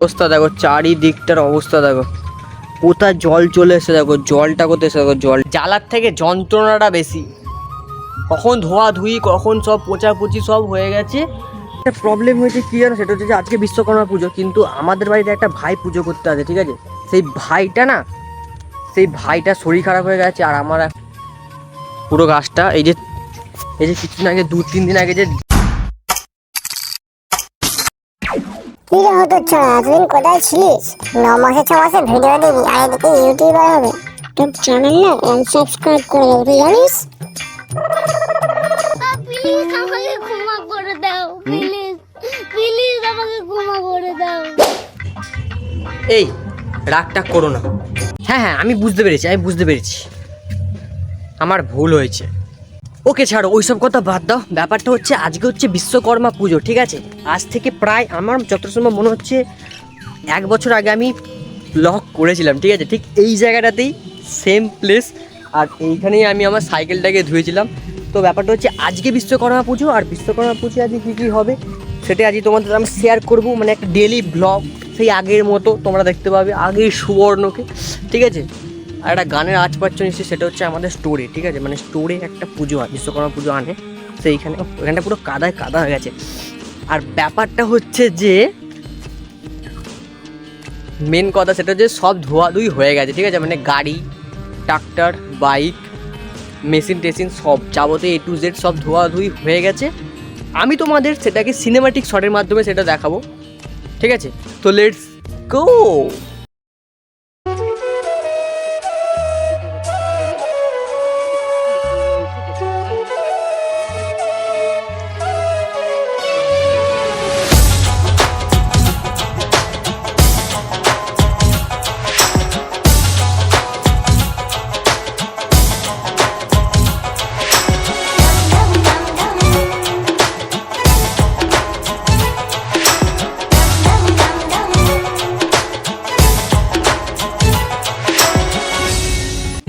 অবস্থা দেখো, চারিদিকটার অবস্থা দেখো, কোথায় জল চলে এসে দেখো, জলটা কোথায় এসে দেখো, জল জ্বালার থেকে যন্ত্রণাটা বেশি। কখন ধোয়াধুয়ি, কখন সব পোচাপুচি সব হয়ে গেছে। একটা প্রবলেম হয়েছে কি জানো, সেটা হচ্ছে যে আজকে বিশ্বকর্মা পুজো, কিন্তু আমাদের বাড়িতে একটা ভাই পুজো করতে আছে, ঠিক আছে। সেই ভাইটা শরীর খারাপ হয়ে গেছে। আর আমার পুরো গাছটা এই যে কিছুদিন আগে 2-3 দিন আগে যে কিরে হতো ছড়া, এতদিন কোথায় ছিলিস? 9 মাসে 6 মাসে ভিডিও দিবি আর এদিকে ইউটিউবার হবে। তোর চ্যানেল না আনসাবস্ক্রাইব করে দেবো, তুই জানিস? প্লিজ আমাকে ক্ষমা করে দাও, প্লিজ প্লিজ আমাকে ক্ষমা করে দাও। এই রাগটা করো না। হ্যাঁ, আমি বুঝতে পেরেছি আমার ভুল হয়েছে। ওকে ছাড়ো, ওইসব কথা বাদ দাও। ব্যাপারটা হচ্ছে আজকে হচ্ছে বিশ্বকর্মা পুজো, ঠিক আছে। আজ থেকে প্রায় আমার যত সময় মনে হচ্ছে 1 বছর আগে আমি ব্লগ করেছিলাম, ঠিক আছে। ঠিক এই জায়গাটাতেই, সেম প্লেস, আর এইখানেই আমি আমার সাইকেলটাকে ধুয়েছিলাম। তো ব্যাপারটা হচ্ছে আজকে বিশ্বকর্মা পুজো, আর বিশ্বকর্মা পুজো আজকে কী হবে সেটা আজকে তোমাদের আমি শেয়ার করবো, মানে একটা ডেলি ব্লগ সেই আগের মতো তোমরা দেখতে পাবে, আগের সুবর্ণকে, ঠিক আছে। আর একটা গানের আজ পাচ্ছ নিশ্চয়ই, সেটা হচ্ছে আমাদের স্টোরে, ঠিক আছে। মানে স্টোরে একটা পুজো হয়, বিশ্বকর্মা পুজো আনে সেইখানে, ওখানটা পুরো কাদায় কাদা হয়ে গেছে। আর ব্যাপারটা হচ্ছে যে মেন কথা সেটা হচ্ছে সব ধোয়াধুয়ি হয়ে গেছে, ঠিক আছে। মানে গাড়ি, ট্রাক্টর, বাইক, মেশিন টেশিন সব যাবতীয় A to Z সব ধোয়াধুয়ি হয়ে গেছে। আমি তোমাদের সেটাকে সিনেমাটিক শটের মাধ্যমে সেটা দেখাবো, ঠিক আছে। তো লেটস গো।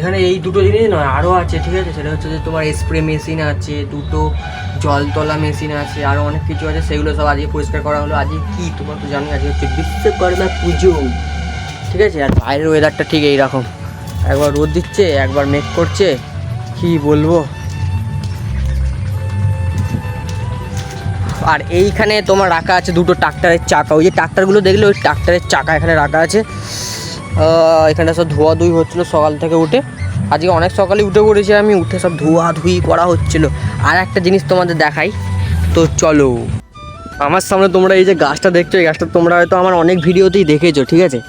এখানে এই দুটো জিনিস নয়, আরও আছে, ঠিক আছে। সেটা হচ্ছে যে তোমার স্প্রে মেশিন আছে, দুটো জলতলা মেশিন আছে, আরও অনেক কিছু আছে, সেগুলো সব আজকে পরিষ্কার করা হলো। আজকে কি তোমরা তো জানো, আজকে হচ্ছে বিশ্বকর্মা পুজো, ঠিক আছে। আর বাইরের ওয়েদারটা ঠিক এইরকম, একবার রোদ দিচ্ছে, একবার মেঘ করছে, কি বলবো। আর এইখানে তোমার রাখা আছে দুটো ট্রাক্টরের চাকা, ওই যে ট্রাক্টরগুলো দেখলে ওই ট্রাক্টরের চাকা এখানে রাখা আছে। এখানটা সব ধোয়াধুয়ি হচ্ছিলো সকাল থেকে উঠে, আজকে অনেক সকালে উঠে পড়েছি আমি, উঠে সব ধোয়াধুয়ি করা হচ্ছিলো। আর একটা জিনিস তোমাদের দেখাই, তো চলো। আমার সামনে তোমরা এই যে গাছটা দেখছো, এই গাছটা তোমরা হয়তো আমার অনেক ভিডিওতেই দেখেছো, ঠিক আছে।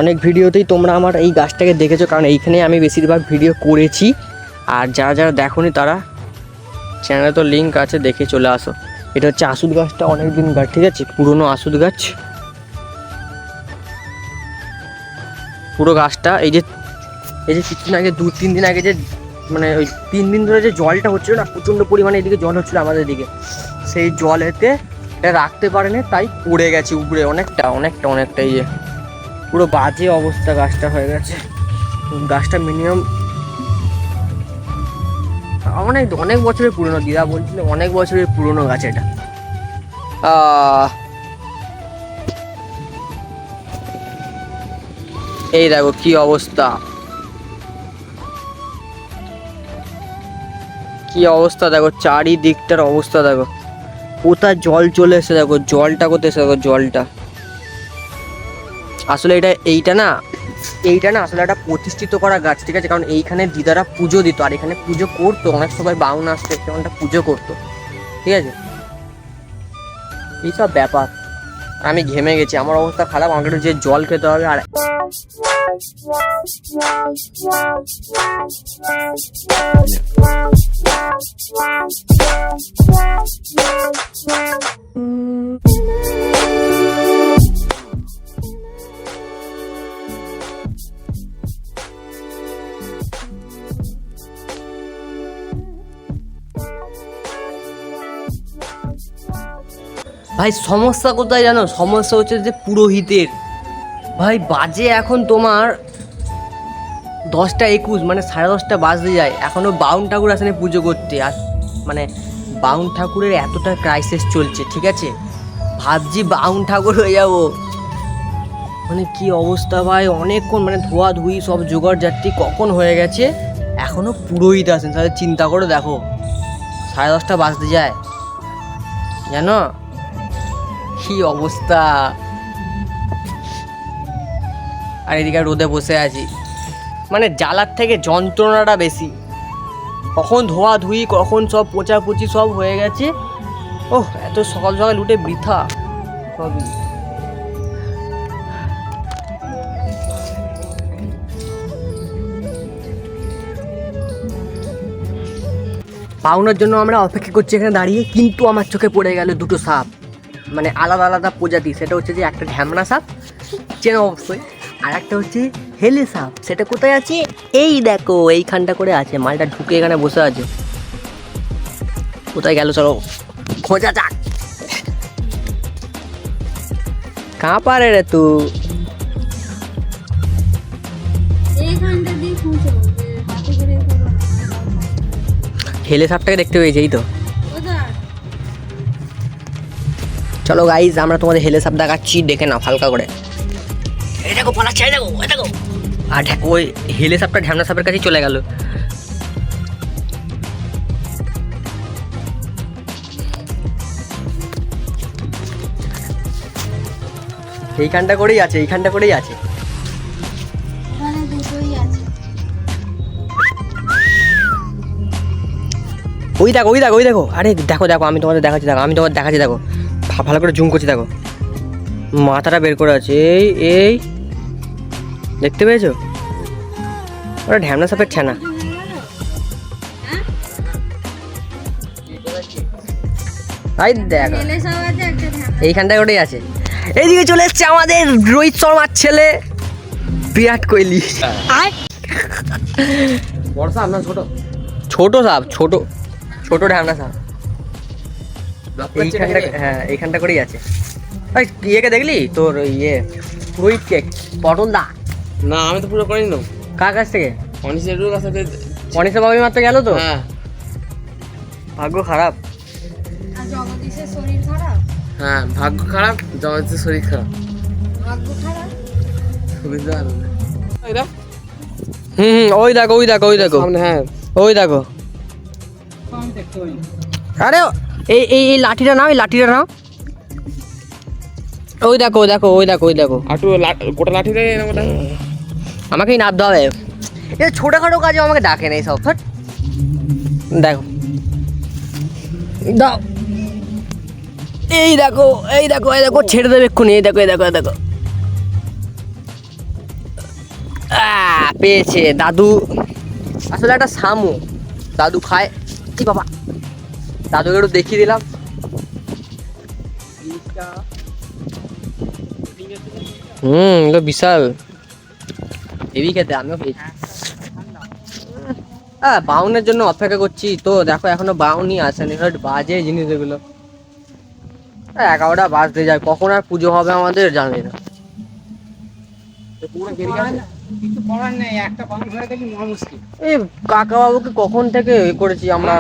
অনেক ভিডিওতেই তোমরা আমার এই গাছটাকে দেখেছো, কারণ এইখানে আমি বেশিরভাগ ভিডিও করেছি। আর যারা যারা দেখোনি তারা চ্যানেলে তো লিঙ্ক আছে, দেখে চলে আসো। এটা হচ্ছে আসুদ গাছটা, অনেক দিন গাছ, ঠিক আছে, পুরনো আসুদ গাছ। পুরো গাছটা এই যে কিছুদিন আগে 2-3 দিন আগে যে, মানে ওই 3 দিন ধরে যে জলটা হচ্ছিলো না, প্রচণ্ড পরিমাণে এদিকে জল হচ্ছিলো আমাদের দিকে, সেই জলেতে এটা রাখতে পারেনি, তাই পড়ে গেছে উপরে অনেকটা। এই যে পুরো বাজে অবস্থা গাছটা হয়ে গেছে। গাছটা মিনিমাম অনেক বছরের পুরনো, দিদা বলছিল অনেক বছরের পুরনো গাছ এটা। এই দেখো কি অবস্থা দেখো, চারিদিকটার অবস্থা দেখো, কোথায় জল চলে এসে দেখো, জলটা কোথায় এসে দেখো, জলটা আসলে এইটা না আসলে একটা প্রতিষ্ঠিত করা গাছ, ঠিক আছে। কারণ এইখানে দিদারা পুজো দিত, আর এখানে পুজো করতো, অনেক সবাই বাউন আসতো, এখানটা পুজো করতো, ঠিক আছে। এইসব ব্যাপার, আমি ঘেমে গেছি, আমার অবস্থা খারাপ, আমাকে একটু যে জল খেতে হবে। আর ভাই সমস্যা কোথায় জানো, সমস্যা হচ্ছে যে পুরোহিতের। ভাই বাজে এখন তোমার 10টা 21, মানে 10:30 বাজতে যায়, এখনও বাউন ঠাকুর আসেনি পুজো করতে। আর মানে বাউন ঠাকুরের এতটা ক্রাইসিস চলছে, ঠিক আছে। ভাবছি বাউন ঠাকুর হয়ে যাবো, মানে কি অবস্থা ভাই, অনেকক্ষণ মানে ধোয়া ধুই সব জোগাড় যাত্রী কখন হয়ে গেছে, এখনো পুরোহিত আসেন। তাহলে চিন্তা করে দেখো, 10:30 বাজতে যায় জানো, কি অবস্থা। আর এদিকে রোদে বসে আছি, মানে জ্বালার থেকে যন্ত্রণাটা বেশি। কখন ধোয়া ধুই, কখন সব পোচাপুচি সব হয়ে গেছে। ওহ, এত সকাল সকাল উঠে বৃথা সবই। পাওনার জন্য আমরা অপেক্ষা করছি এখানে দাঁড়িয়ে, কিন্তু আমার চোখে পড়ে গেল দুটো সাপ, মানে আলাদা আলাদা প্রজাতি। সেটা হচ্ছে যে একটা ঢ্যামনা সাপ, চেনো অবশ্যই, আর একটা হচ্ছে হেলে সাপ। সেটা কোথায় আছে? এই দেখো এইখানটা করে আছে, মালটা ঢুকে এখানে বসে আছে। কোথায় গেল চলো খোঁজা যাক। কাঁ পারে রে তু? এইখানটা দিয়ে খুঁজো হাতে করে হেলে সাপটাকে দেখতে পেয়েছি, এই তো। কোথায়? চলো গাইজ, আমরা তোমাদের হেলে সাপ দেখাচ্ছি, দেখে নাও হালকা করে। এই দেখো পালাচ্ছে, এই দেখো, এই দেখো। আর ওই হেলে সাপটা ঢ্যামনা সাপের কাছেই চলে গেল। এইখানটা করেই আছে, এইখানটা করেই আছে। এখানে দুটোই আছে। ওই দেখো, ওই দেখো, ওই দেখো। আরে দেখো দেখো, আমি তোমাদের দেখাচ্ছি, দেখো আমি তোমাদের দেখাচ্ছি, দেখো ভালো করে জুম করছি, দেখো মাথাটা বের করে আছে। এই এই দেখতে পেয়েছো? ওরা ঢ্যামনা সাপের ছানা। এই দেখো ছেলে সব আছে, একটা ঢাকা। এইখানটায় ওটাই আছে। এইদিকে চলে এসছে আমাদের রোহিত শর্মার ছেলে বিরাট কোহলি। বড় সাপ না ছোট? ছোট সাপ, ছোট ছোট ঢ্যামনা সাপ। এইখানটা, হ্যাঁ এইখানটা করেই আছে। ওই ইয়েকে দেখলি তোর ইয়ে রোহিত কেক পটল দা? না আমি তো পুরো করিনি। কার কাছ থেকে? অনিশের কাছ থেকে। অনিশা বাবু মাত্র গেল তো। হ্যাঁ ভাগ্য খারাপ। আর জগদীশের শরীর খারাপ। হ্যাঁ, ভাগ্য খারাপ, জগতের শরীর খারাপ। ভাগ্য খারাপ। বুঝতে পারলাম না। এরা হুম, ওই দেখো, ওই দেখো, ওই দেখো, সামনে, হ্যাঁ ওই দেখো। আরে এই এই এই লাঠিটা নাও, এই লাঠিটা নাও। ওই দেখো, ওই দেখো, ওই দেখো, ওই দেখো। আর একটু গোটা লাঠি দেয় না গোটা। আমাকেই নামতে হবে। এ ছোটখাটো কাজে আমাকে ডাকে না সব। দেখো দাও, এই দেখো, এই দেখো, এই দেখো, ছেড়ে দেবে এক্ষুনি। এই দেখো, এই দেখো, এই দেখো। পেয়েছে দাদু। আসলে একটা শামু, দাদু খায়। কি বাবা, দাদুকে একটু দেখিয়ে দিলাম। এগুলো বিশাল হেভি খেতে, আমিও খেয়েছি। বাউনের জন্য অপেক্ষা করছি তো, দেখো এখনো বাউনই আসেনি। বাজে জিনিস এগুলো। 11টা বাজতে যায়, কখন আর পুজো হবে আমাদের জানি না। কিছু করার নেই, একটা বাউন ধরে দেখি মহা মুশকিল। এই কাকা বাবুকে কখন থেকে এ করেছি আমরা,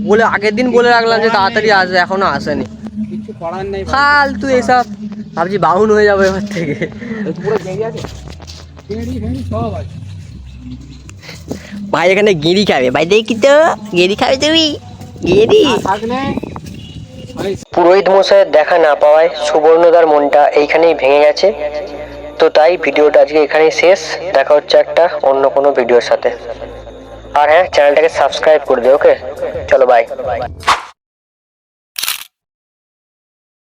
বলে আগের দিন বলে রাখলাম যে তাড়াতাড়ি আসবে, এখনো আসেনি। কিছু করার নেই, ফালতু এসব। ভাবছি বাউন হয়ে যাবে এবার থেকে। পুরো গেড়ি আছে, গেড়ি ফেড়ি সব আছে। ভাই এখানে গেঁড়ি খাবে, ভাই দেখি তো গেঁড়ি খাবে তুমি, গেঁড়ি। থাকলে পুরোহিত মশাইয়ের দেখা না পাওয়ায় সুবর্ণদার মনটা এইখানেই ভেঙে গেছে। তো তাই ভিডিওটা আজকে এখানেই শেষ। দেখা হচ্ছে একটা অন্য কোনো ভিডিওর সাথে। আর হ্যাঁ, চ্যানেলটাকে সাবস্ক্রাইব করে দিও। ওকে, চলো বাই।